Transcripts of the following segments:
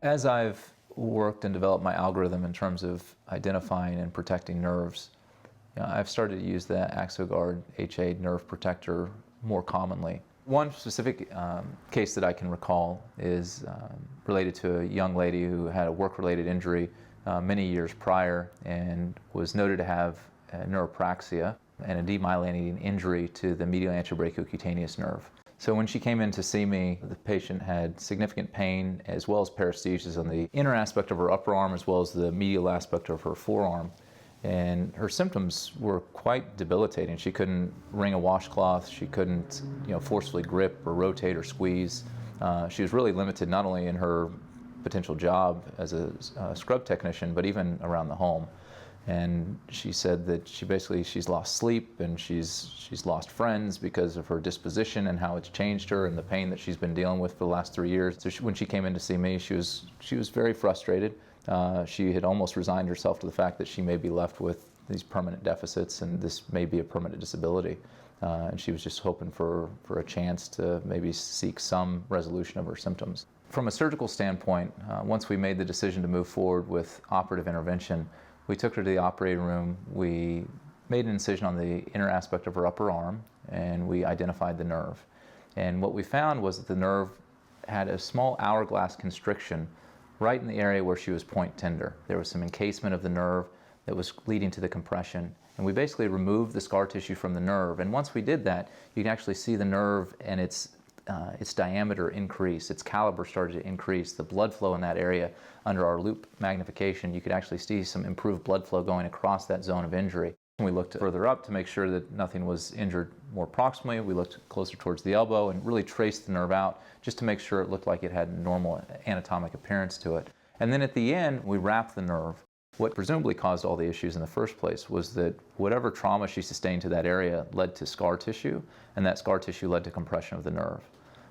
As I've worked and developed my algorithm in terms of identifying and protecting nerves, I've started to use the Axoguard HA nerve protector more commonly. One specific case that I can recall is related to a young lady who had a work-related injury many years prior and was noted to have neuropraxia and a demyelinating injury to the medial anterobrachiocutaneous nerve. So when she came in to see me, the patient had significant pain as well as paresthesias on the inner aspect of her upper arm as well as the medial aspect of her forearm. And her symptoms were quite debilitating. She couldn't wring a washcloth, she couldn't forcefully grip or rotate or squeeze. She was really limited not only in her potential job as a scrub technician, but even around the home. And she said that she's lost sleep and she's lost friends because of her disposition and how it's changed her and the pain that she's been dealing with for the last 3 years. So when she came in to see me, she was very frustrated. She had almost resigned herself to the fact that she may be left with these permanent deficits and this may be a permanent disability. And she was just hoping for a chance to maybe seek some resolution of her symptoms. From a surgical standpoint, once we made the decision to move forward with operative intervention, we took her to the operating room, we made an incision on the inner aspect of her upper arm, and we identified the nerve. And what we found was that the nerve had a small hourglass constriction right in the area where she was point tender. There was some encasement of the nerve that was leading to the compression. And we basically removed the scar tissue from the nerve. And once we did that, you can actually see the nerve and its diameter increase, its caliber started to increase. The blood flow in that area under our loop magnification, you could actually see some improved blood flow going across that zone of injury. We looked further up to make sure that nothing was injured more proximally. We looked closer towards the elbow and really traced the nerve out just to make sure it looked like it had normal anatomic appearance to it. And then at the end, we wrapped the nerve. What presumably caused all the issues in the first place was that whatever trauma she sustained to that area led to scar tissue, and that scar tissue led to compression of the nerve.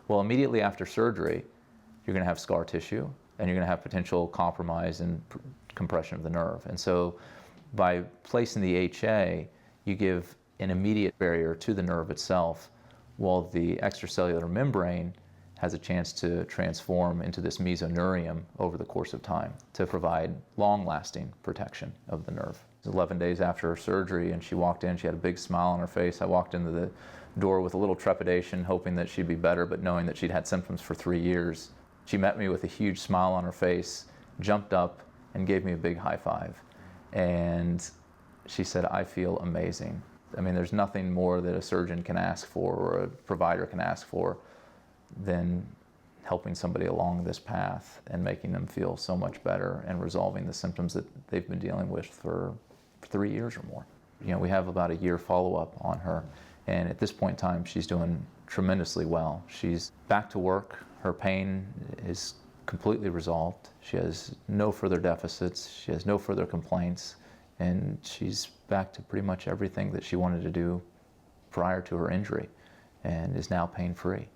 Well, immediately after surgery, you're going to have scar tissue, and you're going to have potential compromise and compression of the nerve. And so by placing the HA, you give an immediate barrier to the nerve itself, while the extracellular membrane has a chance to transform into this mesoneurium over the course of time to provide long-lasting protection of the nerve. It was 11 days after her surgery, and she walked in, she had a big smile on her face. I walked into the door with a little trepidation, hoping that she'd be better, but knowing that she'd had symptoms for 3 years. She met me with a huge smile on her face, jumped up, and gave me a big high five. And she said, "I feel amazing." I mean, there's nothing more that a surgeon can ask for or a provider can ask for than helping somebody along this path and making them feel so much better and resolving the symptoms that they've been dealing with for 3 years or more. We have about a year follow-up on her, and at this point in time, she's doing tremendously well. She's back to work. Her pain is completely resolved. She has no further deficits. She has no further complaints, and she's back to pretty much everything that she wanted to do prior to her injury and is now pain-free.